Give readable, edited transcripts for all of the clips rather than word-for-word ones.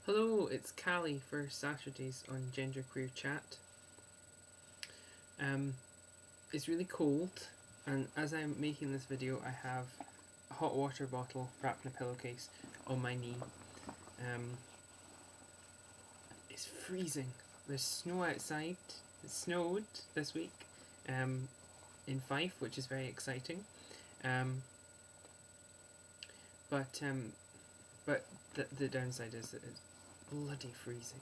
Hello, it's Callie for Saturdays on GenderqueerChat. It's really cold, and as I'm making this video, I have a hot water bottle wrapped in a pillowcase on my knee. It's freezing. There's snow outside. It snowed this week in Fife, which is very exciting. But the downside is that it's bloody freezing.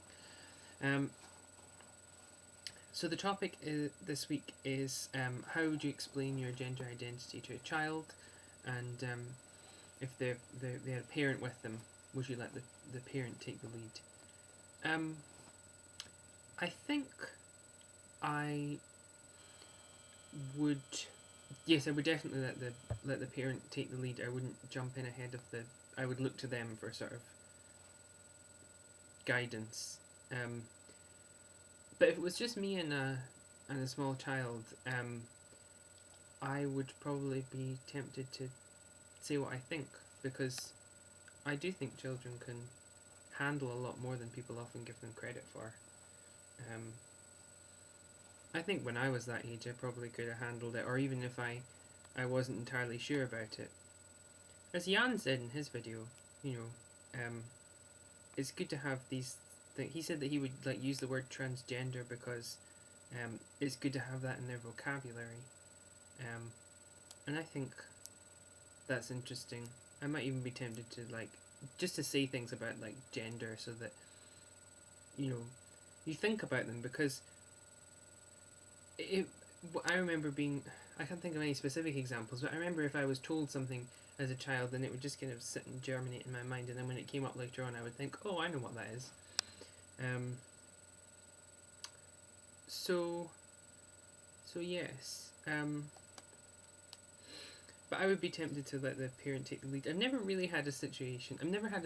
So the topic this week is how would you explain your gender identity to a child, and if they had a parent with them, would you let the parent take the lead? I think I would. Yes, I would definitely let the parent take the lead. I wouldn't jump in ahead of the. I would look to them for sort of guidance. But if it was just me and a small child, I would probably be tempted to say what I think, because I do think children can handle a lot more than people often give them credit for. I think when I was that age, I probably could have handled it, or even if I wasn't entirely sure about it. As Jan said in his video, it's good to have these things. He said that he would use the word transgender because it's good to have that in their vocabulary. And I think that's interesting. I might even be tempted to just to say things about gender, so that you think about them, because I remember being, I can't think of any specific examples, but I remember if I was told something as a child, then it would just kind of sit and germinate in my mind, and then when it came up later on, I would think, oh, I know what that is. So yes. But I would be tempted to let the parent take the lead. I've never had a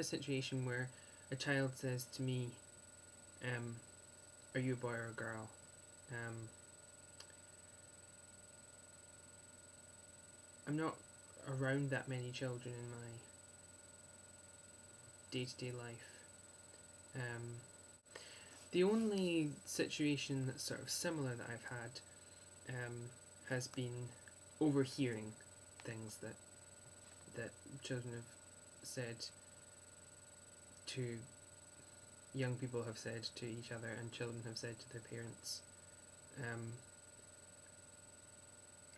situation where a child says to me, are you a boy or a girl? I'm not around that many children in my day-to-day life. The only situation that's sort of similar that I've had has been overhearing things that children have said to young people, have said to each other, and children have said to their parents.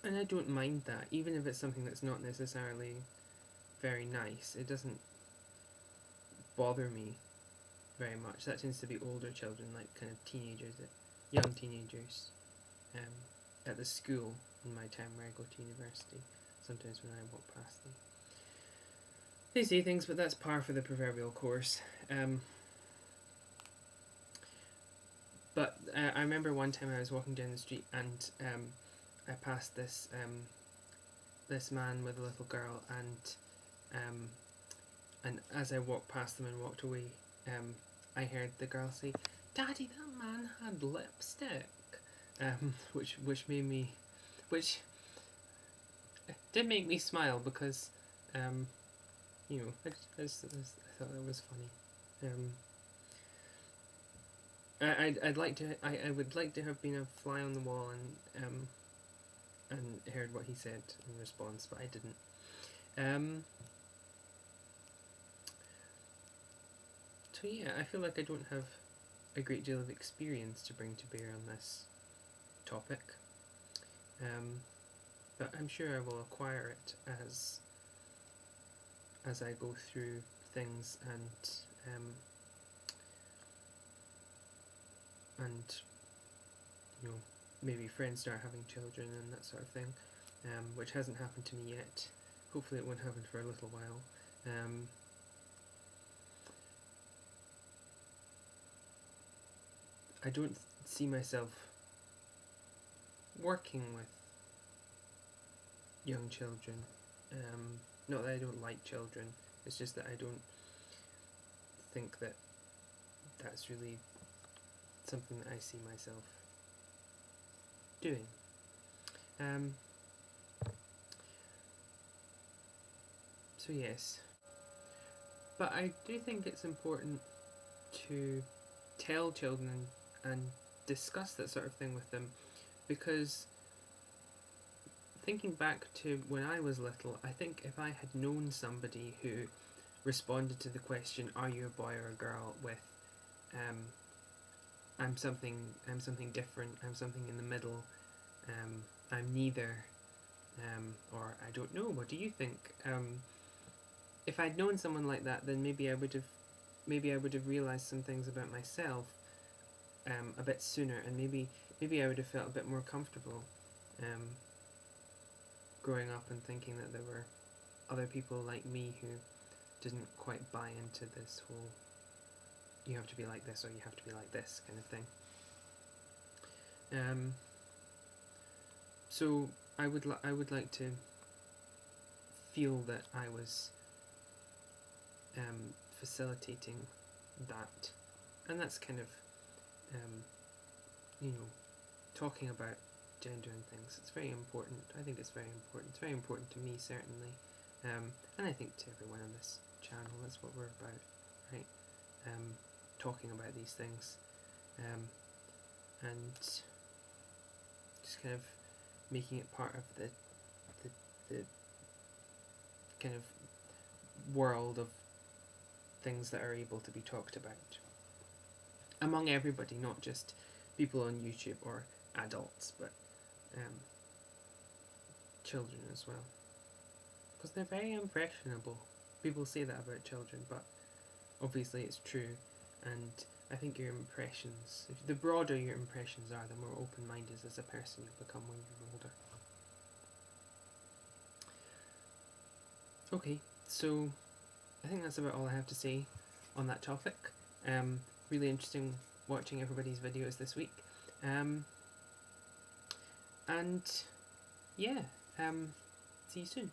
And I don't mind that, even if it's something that's not necessarily very nice. It doesn't bother me very much. That tends to be older children, kind of teenagers, young teenagers, at the school in my time where I go to university. Sometimes when I walk past them, they say things, but that's par for the proverbial course. But I remember one time I was walking down the street, and I passed this man with a little girl, and as I walked past them and walked away, I heard the girl say, "Daddy, that man had lipstick," which did make me smile, because I thought that was funny. I would like to have been a fly on the wall and heard what he said in response, but I didn't. So yeah, I feel like I don't have a great deal of experience to bring to bear on this topic, but I'm sure I will acquire it as I go through things, and maybe friends start having children and that sort of thing, which hasn't happened to me yet. Hopefully it won't happen for a little while. I don't see myself working with young children. Not that I don't like children, it's just that I don't think that that's really something that I see myself doing. So yes, but I do think it's important to tell children and discuss that sort of thing with them, because thinking back to when I was little, I think if I had known somebody who responded to the question, "Are you a boy or a girl?" with I'm something different, I'm something in the middle, I'm neither, or I don't know, what do you think? If I'd known someone like that, then maybe I would have realised some things about myself a bit sooner, and maybe I would have felt a bit more comfortable growing up and thinking that there were other people like me who didn't quite buy into this whole you have to be like this or you have to be like this kind of thing. So I would like to feel that I was facilitating that, and that's kind of talking about gender and things. It's very important. I think it's very important. It's very important to me, certainly, and I think to everyone on this channel. That's what we're about, right? Talking about these things, and just kind of making it part of the kind of world of things that are able to be talked about among everybody, not just people on YouTube or adults, but children as well, because they're very impressionable. People say that about children, but obviously it's true, and I think your impressions, the broader your impressions are, the more open-minded as a person you become when you're older. Okay, so I think that's about all I have to say on that topic. Really interesting watching everybody's videos this week. And yeah, see you soon.